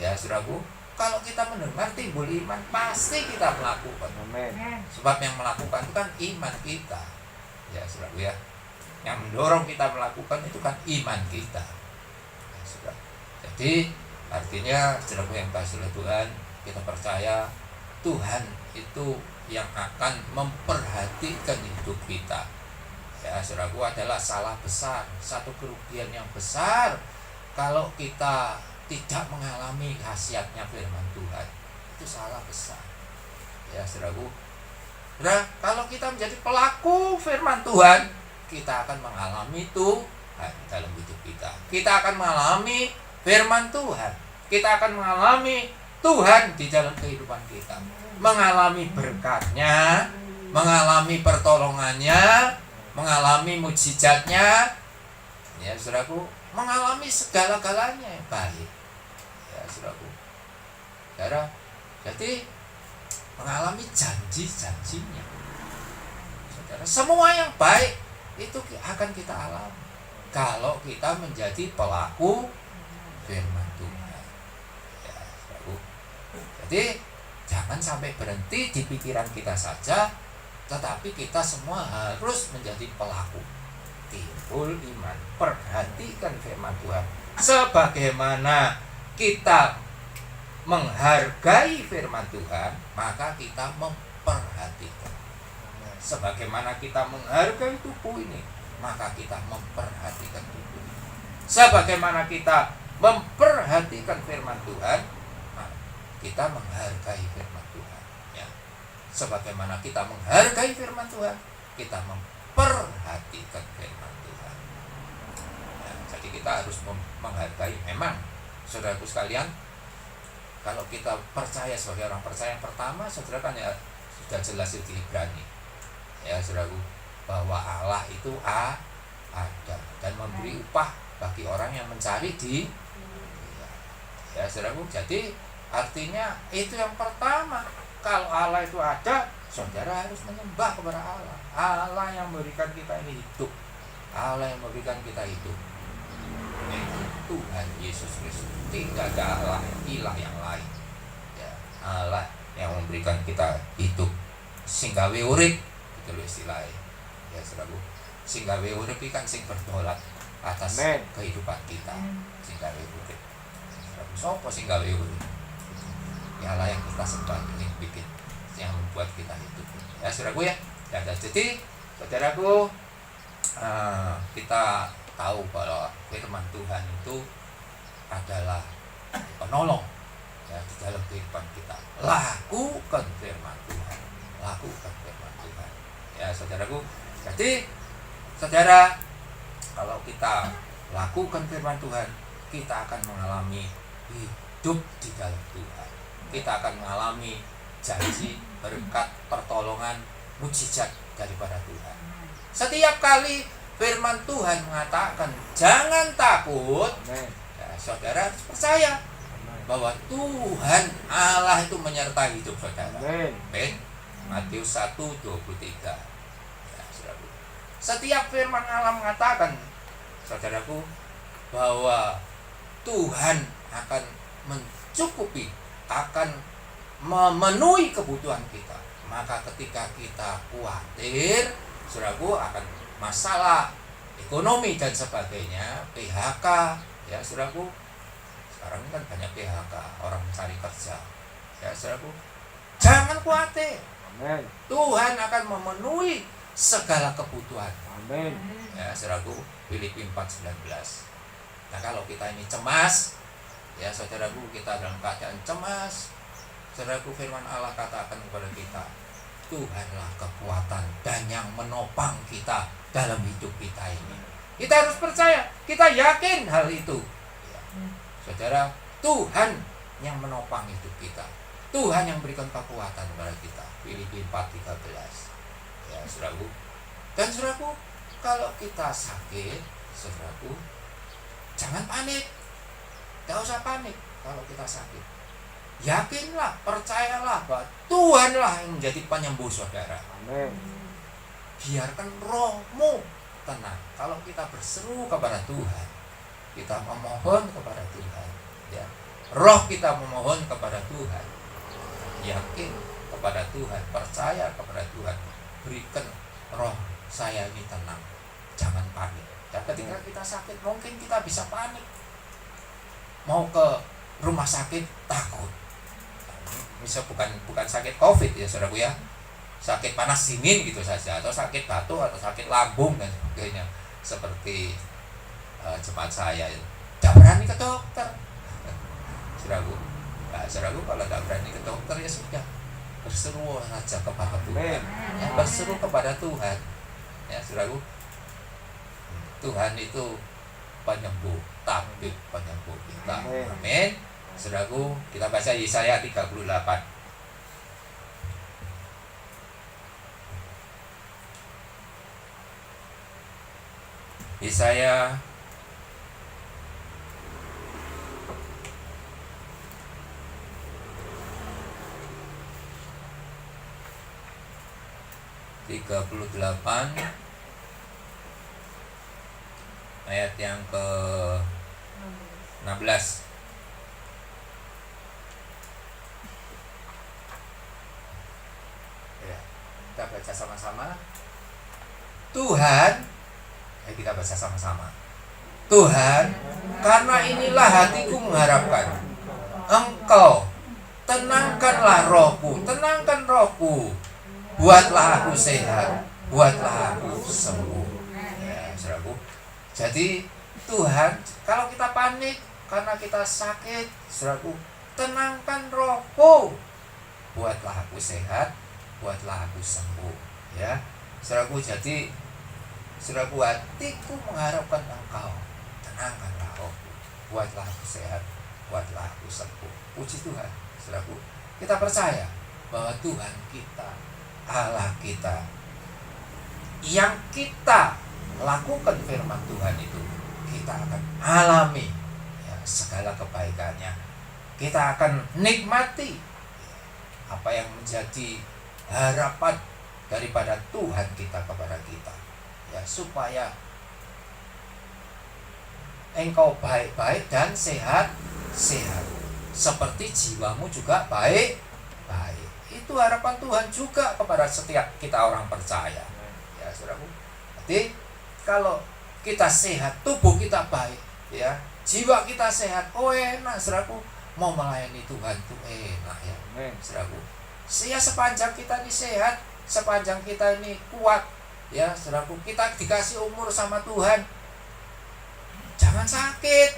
Speaker 1: ya saudaraku. Kalau kita mendengar timbul iman, pasti kita melakukan. Amen. Sebab yang melakukan itu kan iman kita, ya saudaraku, ya. Yang mendorong kita melakukan itu kan iman kita, ya, saudara. Jadi artinya saudaraku yang kasih oleh Tuhan, kita percaya Tuhan itu yang akan memperhatikan hidup kita. Ya, saudaraku, adalah salah besar, satu kerugian yang besar kalau kita tidak mengalami khasiatnya firman Tuhan. Itu salah besar. Ya, saudaraku. Nah, kalau kita menjadi pelaku firman Tuhan, kita akan mengalami Tuhan dalam hidup kita. Kita akan mengalami firman Tuhan. Kita akan mengalami Tuhan di dalam kehidupan kita. Mengalami berkatnya, mengalami pertolongannya, mengalami mujizatnya. Ya, saudaraku, mengalami segala-galanya yang baik. Ya, saudaraku. Saudara, jadi mengalami janji-janjinya. Saudara, semua yang baik itu akan kita alami kalau kita menjadi pelaku firman Tuhan. Ya, saudaraku. Jadi jangan sampai berhenti di pikiran kita saja, tetapi kita semua harus menjadi pelaku. Timbul iman, perhatikan firman Tuhan. Sebagaimana kita menghargai firman Tuhan, maka kita memperhatikan. Sebagaimana kita menghargai tubuh ini, maka kita memperhatikan tubuh ini. Sebagaimana kita memperhatikan firman Tuhan, kita menghargai firman Tuhan. Ya. Sebagaimana kita menghargai firman Tuhan, kita memperhatikan firman Tuhan. Ya, jadi kita harus menghargai. Memang, saudaraku sekalian, kalau kita percaya sebagai orang percaya, yang pertama, saudara kan ya sudah jelas di Ibrani, ya saudaraku, bahwa Allah itu ada dan memberi upah bagi orang yang mencari di. Ya saudaraku, jadi artinya itu yang pertama. Kalau Allah itu ada, saudara harus menyembah kepada Allah. Allah yang memberikan kita ini hidup. Allah yang memberikan kita hidup. Itu Tuhan Yesus Kristus. Tidak ada Allah ilah yang lain. Ya, Allah yang memberikan kita hidup. Singgawe urip, itu istilahnya. Ya saudaraku, singgawe urip kan sing berdolat atas kehidupan kita. Singgawe urip. Sopo singgawe urip? Ya Allah yang kita sembah ini bikin, yang membuat kita hidup. Ya saudaraku ya. Jadi saudaraku, kita tahu bahwa firman Tuhan itu adalah penolong ya di dalam kehidupan kita. Lakukan firman Tuhan, lakukan firman Tuhan. Ya saudaraku. Jadi saudara, kalau kita lakukan firman Tuhan, kita akan mengalami hidup di dalam Tuhan. Kita akan mengalami janji, berkat, pertolongan, mujizat daripada Tuhan. Setiap kali firman Tuhan mengatakan jangan takut, ya, saudara harus percaya bahwa Tuhan Allah itu menyertai hidup saudara. Amin. Matius 1:23. Ya, saudaraku. Setiap firman Allah mengatakan, saudaraku, bahwa Tuhan akan mencukupi, akan memenuhi kebutuhan kita. Maka ketika kita khawatir, saudaraku, akan masalah ekonomi dan sebagainya, PHK, ya saudaraku, sekarang ini kan banyak PHK, orang mencari kerja, ya saudaraku, jangan khawatir. Amen. Tuhan akan memenuhi segala kebutuhan. Amin. Ya saudaraku, Filipi 4:19. Nah kalau kita ini cemas, ya saudaraku, kita dalam keadaan cemas, saudaraku, firman Allah katakan kepada kita, Tuhanlah kekuatan dan yang menopang kita dalam hidup kita ini. Kita harus percaya, kita yakin hal itu. Ya. Saudara, Tuhan yang menopang hidup kita. Tuhan yang berikan kekuatan kepada kita. Filipi 4:13. Ya, saudaraku. Dan saudaraku, kalau kita sakit, saudaraku, jangan panik. Tidak usah panik kalau kita sakit. Yakinlah, percayalah bahwa Tuhanlah yang menjadi penyembuh saudara. Amin. Biarkan rohmu tenang. Kalau kita berseru kepada Tuhan, kita memohon kepada Tuhan, ya. Roh kita memohon kepada Tuhan. Yakin kepada Tuhan, percaya kepada Tuhan. Berikan roh saya ini tenang. Jangan panik. Dan ketika kita sakit, mungkin kita bisa panik. Mau ke rumah sakit takut. Bisa bukan sakit COVID ya saudaraku ya. sakit panas dingin gitu saja, atau sakit batuk atau sakit lambung dan sebagainya, seperti jemaat saya tidak berani ke dokter. Saudaraku, nah, saudaraku kalau tidak berani ke dokter ya sudah, berseru saja kepada Tuhan, ya, berseru kepada Tuhan, ya saudaraku. Tuhan itu penyembuh, tabib penyembuh kita. Amin. Saudaraku, kita baca Yesaya 38. Yesaya 38 ayat yang ke-16. Ya, kita baca sama-sama. Tuhan, kita baca sama-sama. Tuhan, karena inilah hatiku mengharapkan Engkau, tenangkanlah rohku, tenangkan rohku, buatlah aku sehat, buatlah aku sembuh. Ya, saudaraku. Jadi Tuhan, kalau kita panik karena kita sakit, saudaraku, tenangkan rohku, buatlah aku sehat, buatlah aku sembuh. Ya, saudaraku. Jadi saudaraku, hatiku mengharapkan Engkau, tenangkanlah rohku, buatlah aku sehat, buatlah aku sembuh. Puji Tuhan, saudaraku. Kita percaya bahwa Tuhan kita, Allah kita, yang kita lakukan firman Tuhan itu, kita akan alami ya, segala kebaikannya. Kita akan nikmati apa yang menjadi harapan daripada Tuhan kita kepada kita, ya, supaya engkau baik-baik dan sehat-sehat, seperti jiwamu juga baik-baik. Itu harapan Tuhan juga kepada setiap kita orang percaya, ya saudaraku. Jadi kalau kita sehat, tubuh kita baik, ya, jiwa kita sehat, oh enak saudaraku, mau melayani Tuhan itu enak ya, saudaraku. Ya, sepanjang kita ini sehat, sepanjang kita ini kuat, ya saudaraku, kita dikasih umur sama Tuhan, jangan sakit,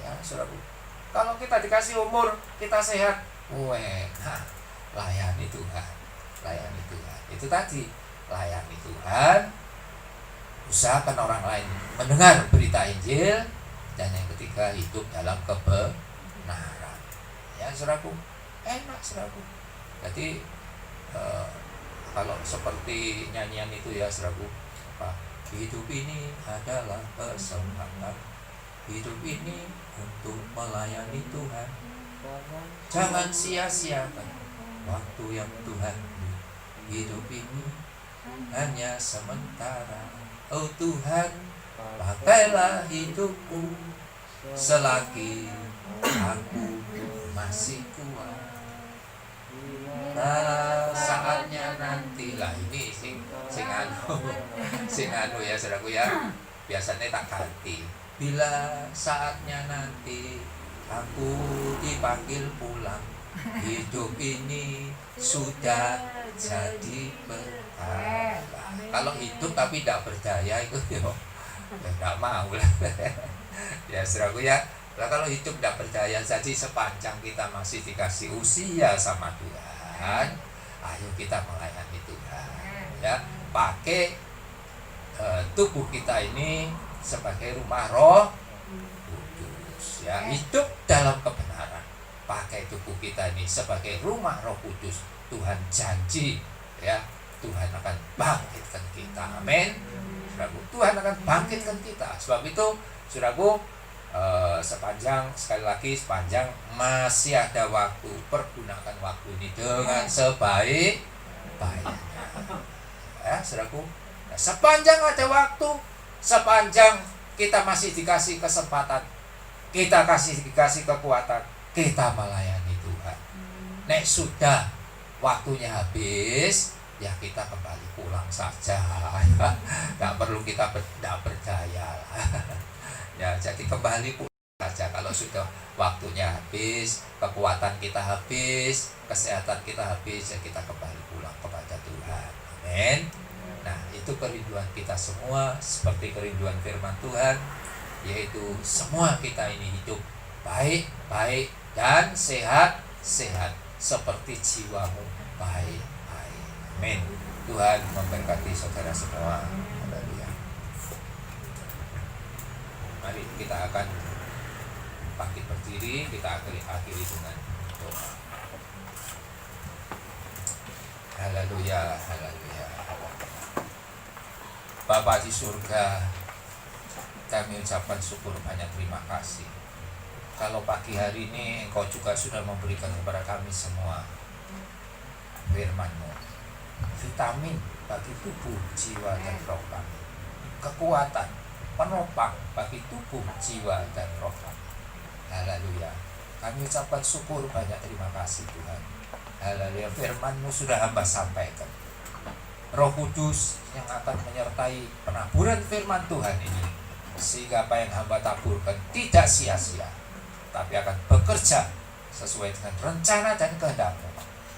Speaker 1: ya saudaraku. Kalau kita dikasih umur, kita sehat, enak, layani Tuhan, layani Tuhan. Itu tadi, layani Tuhan, usahakan orang lain mendengar berita Injil, dan yang ketiga, hidup dalam kebenaran. Ya saudaraku, enak saudaraku. Jadi kalau seperti nyanyian itu ya saudaraku, hidup ini adalah kesempatan, hidup ini untuk melayani Tuhan. Jangan sia-siakan waktu yang Tuhan beri. Hidup ini hanya sementara. Oh Tuhan, pakailah hidupku selagi aku masih kuat. Nah, saatnya nantilah ini sing anu ya saudaraku ya. Biasanya tak ganti. Bila saatnya nanti aku dipanggil pulang, hidup ini sudah jadi berhala. Kalau hidup tapi tidak berdaya itu ya tidak mau lah. Ya saudaraku ya. Nah, kalau hidup tidak berdaya, jadi sepanjang kita masih dikasih usia sama Tuhan, ayo kita melayani Tuhan. Ya, pakai tubuh kita ini sebagai rumah Roh Kudus. Ya, hidup dalam kebenaran. Pakai tubuh kita ini sebagai rumah Roh Kudus. Tuhan janji, ya, Tuhan akan bangkitkan kita. Amin. Saudaraku, Tuhan akan bangkitkan kita. Sebab itu, saudaraku, sepanjang masih ada waktu, pergunakan waktu ini dengan sebaik-baiknya. Ya, saudaraku, nah, sepanjang ada waktu, sepanjang kita masih dikasih kesempatan, kita dikasih kekuatan, kita melayani Tuhan. Nek sudah waktunya habis, ya kita kembali pulang saja. Nggak perlu kita tidak berdaya. Ya, jadi kembali pulang saja. Kalau sudah waktunya habis, kekuatan kita habis, kesehatan kita habis, ya kita kembali pulang kepada Tuhan. Amin. Nah, itu kerinduan kita semua seperti kerinduan firman Tuhan, yaitu semua kita ini hidup baik dan sehat seperti jiwamu baik. Amin. Tuhan memberkati saudara semua. Haleluya. Mari kita akan bangkit berdiri, kita akhiri dengan doa. Haleluya. Bapa di surga, kami ucapkan syukur banyak terima kasih. Kalau pagi hari ini Engkau juga sudah memberikan kepada kami semua firman-Mu, vitamin bagi tubuh, jiwa, dan roh kami, kekuatan, penopang bagi tubuh, jiwa, dan roh kami. Haleluya. Kami ucapkan syukur banyak terima kasih Tuhan. Haleluya, firman-Mu sudah hamba sampaikan. Roh Kudus yang akan menyertai penaburan firman Tuhan ini, sehingga apa yang hamba taburkan tidak sia-sia, tapi akan bekerja sesuai dengan rencana dan kehendak-Mu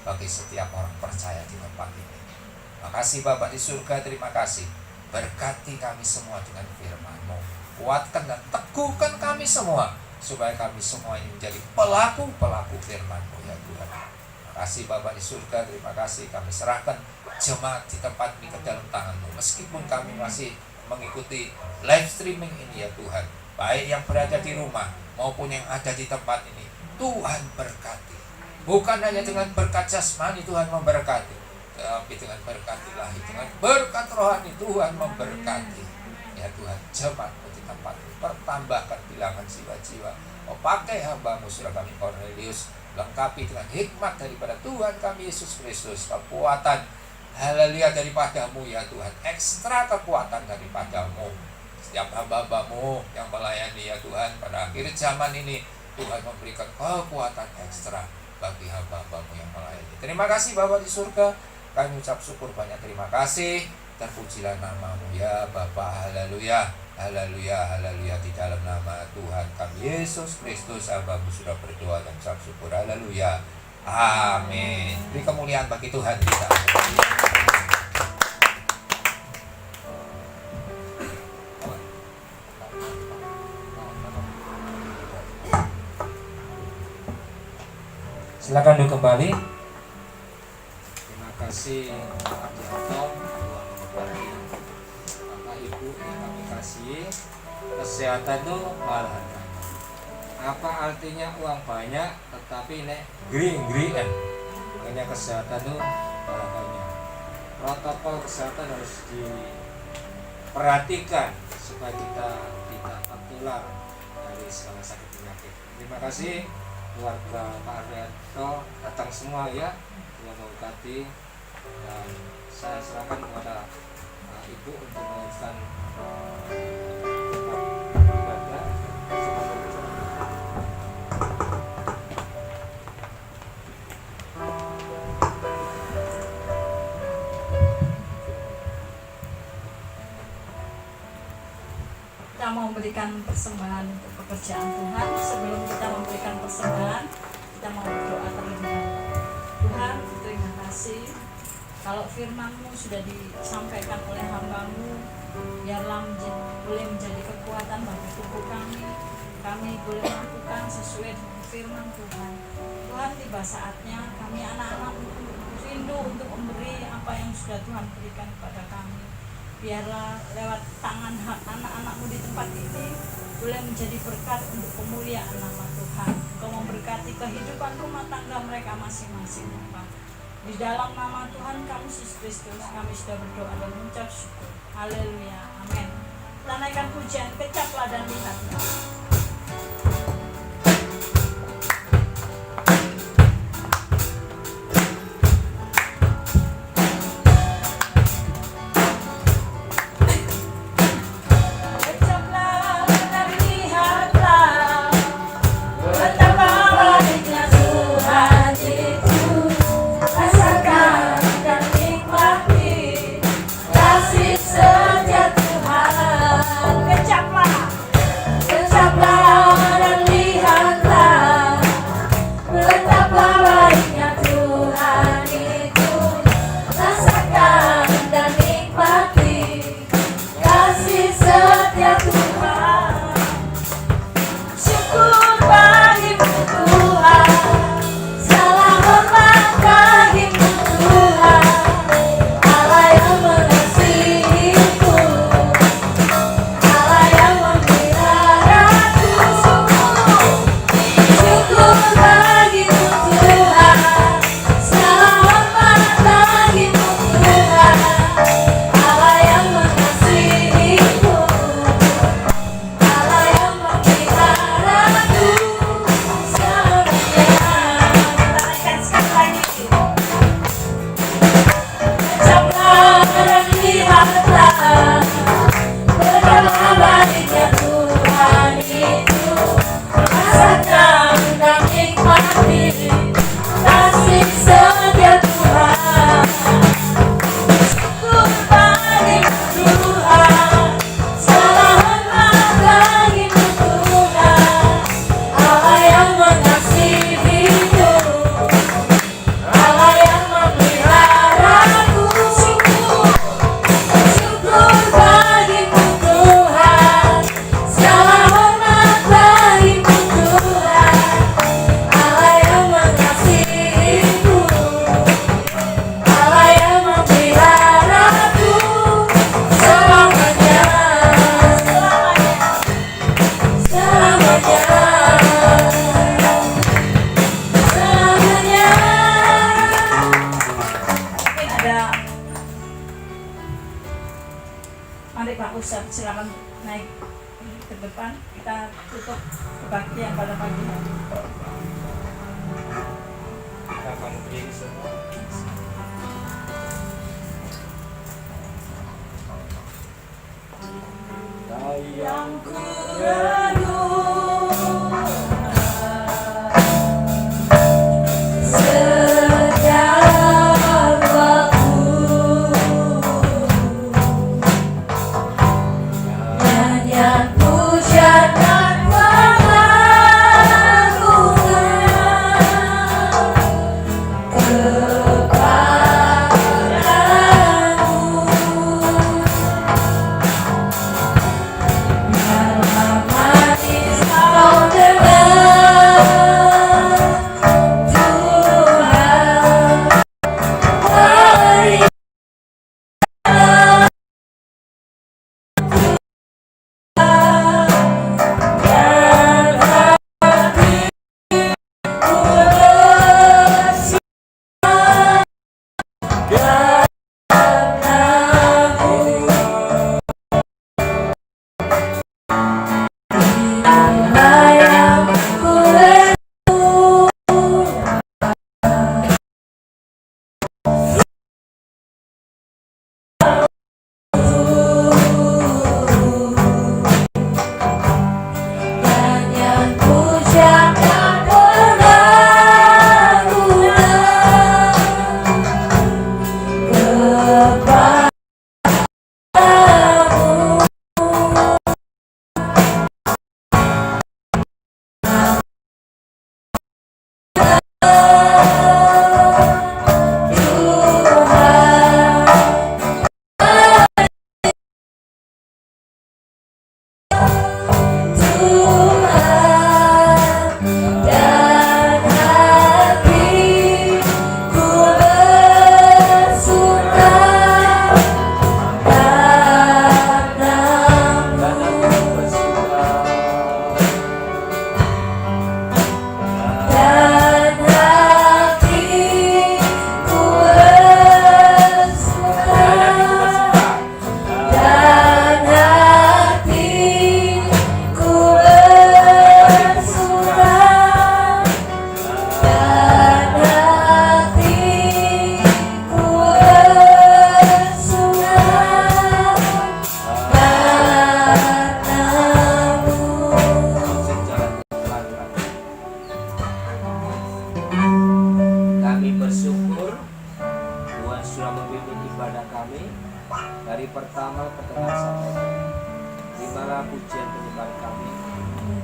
Speaker 1: bagi setiap orang percaya di tempat ini. Makasih Bapa di surga, terima kasih. Berkati kami semua dengan firman-Mu. Kuatkan dan teguhkan kami semua, supaya kami semua ini menjadi pelaku-pelaku firman-Mu ya Tuhan. Makasih Bapa di surga, terima kasih. Kami serahkan jemaat di tempat ini ke dalam tangan-Mu. Meskipun kami masih mengikuti live streaming ini ya Tuhan, baik yang berada di rumah maupun yang ada di tempat ini, Tuhan berkati. Bukan hanya dengan berkat jasmani Tuhan memberkati, tapi dengan berkat ilahi, dengan berkat rohani Tuhan memberkati. Ya Tuhan, jemaat-Mu di tempat ini, pertambahkan bilangan jiwa-jiwa. Pakai hamba-Mu surah kami Cornelius, lengkapi dengan hikmat daripada Tuhan kami Yesus Kristus, kekuatan haleluya daripada-Mu ya Tuhan, ekstra kekuatan daripada-Mu. Setiap hamba-hamba-Mu yang melayani ya Tuhan pada akhir zaman ini, Tuhan memberikan kekuatan ekstra bagi hamba-hamba-Mu yang melayani. Terima kasih Bapa di surga, kami ucap syukur banyak terima kasih. Terpujilah nama-Mu ya Bapa. Haleluya, di dalam nama Tuhan kami Yesus Kristus, hamba-Mu sudah berdoa dan ucap syukur. Haleluya, amin. Beri kemuliaan bagi Tuhan kita. Silakan duduk kembali. Terima kasih Pak Dianto, Bapak Ibu yang kami kasih. Kesehatan itu mahal harganya. Apa artinya uang banyak tetapi nek gring-gringan? Makanya kesehatan itu mahal harganya. Protokol kesehatan harus diperhatikan supaya kita tidak tertular dari segala sakit penyakit. Terima kasih keluarga Pak Arianto datang semua ya, Tuhan memberkati, dan saya serahkan kepada Ibu untuk melanjutkan ibadah.
Speaker 2: Kita mau memberikan persembahan untuk pekerjaan Tuhan. Sebelum kita memberikan persembahan, kita mau berdoa terlebih dahulu. Tuhan, terima kasih kalau firman-Mu sudah disampaikan oleh hamba-Mu, biarlah boleh menjadi kekuatan bagi tubuh kami. Kami boleh melakukan sesuai dengan firman Tuhan. Tuhan, tiba saatnya kami anak-anak rindu untuk memberi apa yang sudah Tuhan berikan kepada kami. Biarlah lewat tangan anak-anak-Mu di tempat ini boleh menjadi berkat untuk kemuliaan nama Tuhan. Engkau memberkati kehidupan rumah tangga mereka masing-masing, Bapa. Di dalam nama Tuhan kami Yesus Kristus, kami sudah berdoa dan mengucap syukur. Haleluya, amin. Kita naikkan pujian, kecaplah dan lihatlah.
Speaker 3: Kecaplah
Speaker 4: Kita akan berdiri semua.
Speaker 3: Yang ku renungkan setiap waktu, nyanyian pujian dan pengagungan kepadamu. Manis kau dengar Tuhan, berikan dan hatiku bersinar karena-Mu. Inilah yang ku nyanyian pujian dan pengagungan kepadamu. Tuhan, dan hatiku bersuka karena-Mu. Dan hatiku bersuka, dan hatiku bersuka, dan hatiku bersuka karena-Mu.
Speaker 4: Kami bersyukur Tuhan sudah membimbing ibadah kami dari pertama ke tengah sampai akhir. Terimalah pujian penyembahan kami.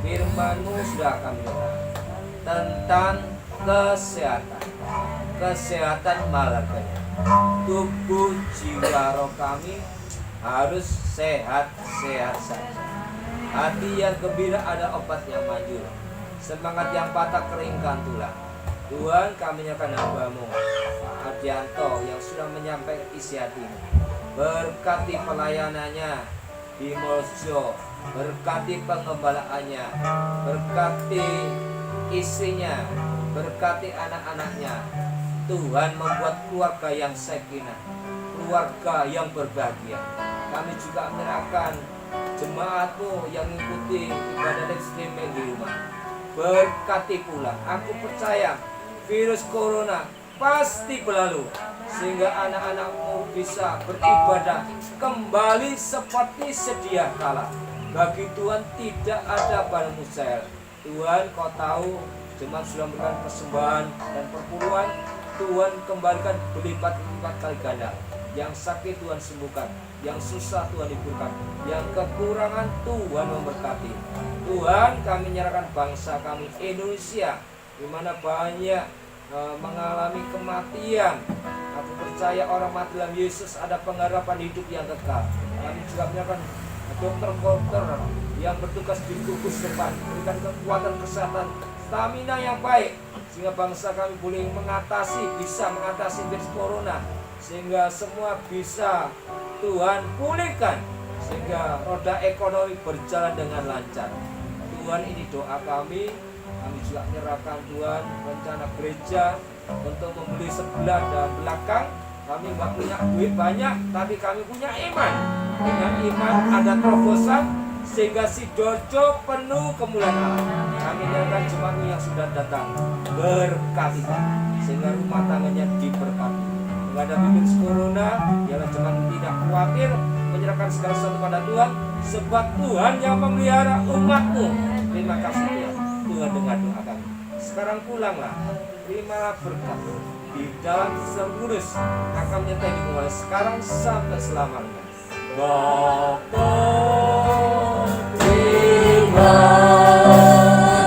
Speaker 4: Firman-Mu sudah kami dengar tentang kesehatan malakanya. Tubuh jiwa roh kami harus sehat-sehat saja. Hati yang gembira ada obat yang manjur, semangat yang patah keringkan tulang. Tuhan, kami nyatakan hamba-Mu Pak Ardianto yang sudah menyampaikan isi hati-Mu. Berkati pelayanannya di Mojo, berkati pengembalaannya, berkati istrinya, berkati anak-anaknya. Tuhan membuat keluarga yang sakinah, keluarga yang berbahagia. Kami juga menyerahkan jemaat-Mu yang mengikuti ibadah live streaming di rumah. Berkati pula, aku percaya virus corona pasti berlalu, sehingga anak-anak-Mu bisa beribadah kembali seperti sedia kala. Bagi Tuhan tidak ada barang mustahil. Tuhan, Kau tahu jemaat sudah memberikan persembahan dan perpuluhan. Tuhan kembalikan berlipat-lipat kali ganda. Yang sakit Tuhan sembuhkan, yang susah Tuhan hiburkan, yang kekurangan Tuhan memberkati. Tuhan, kami menyerahkan bangsa kami Indonesia, di mana banyak mengalami kematian. Aku percaya orang mati dalam Yesus ada pengharapan hidup yang kekal. Kami juga menyerahkan dokter-dokter yang bertugas di gugus depan, berikan kekuatan kesehatan, stamina yang baik, sehingga bangsa kami boleh bisa mengatasi virus corona, sehingga semua bisa Tuhan pulihkan, sehingga roda ekonomi berjalan dengan lancar. Tuhan, ini doa kami juga menyerahkan Tuhan rencana gereja untuk membeli sebelah dan belakang. Kami nggak punya duit banyak, tapi kami punya iman. Dengan iman ada terobosan, sehingga Sidoarjo penuh kemuliaan Allah. Kami nyatakan jemaat yang sudah datang, berkati sehingga rumah tangganya diberkati. Menghadapi virus corona, biarlah jemaat tidak khawatir, menyerahkan segala sesuatu pada Tuhan, sebab Tuhan yang memelihara umat-Mu. Terima kasih Tuhan. Tuhan dengar doa kami. Sekarang pulanglah, terimalah berkat di dalam Kudus, akan menyertai mulai sekarang sampai selamanya. Bapa,
Speaker 3: Terima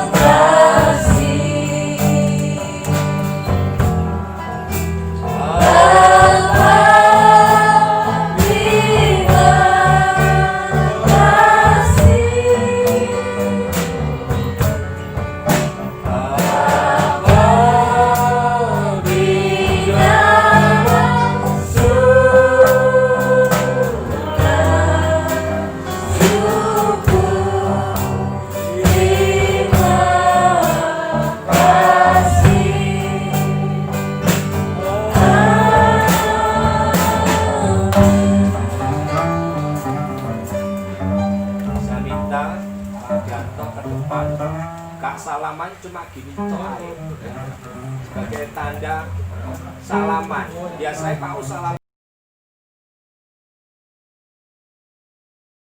Speaker 3: kasih Bapa, terima kasih Bapa, di dalam surga, syukur terima kasih.
Speaker 4: saya minta Pak Gianto ke depan, Kak salaman cuma gini toh aja, sebagai tanda salaman. Biasanya Pak salaman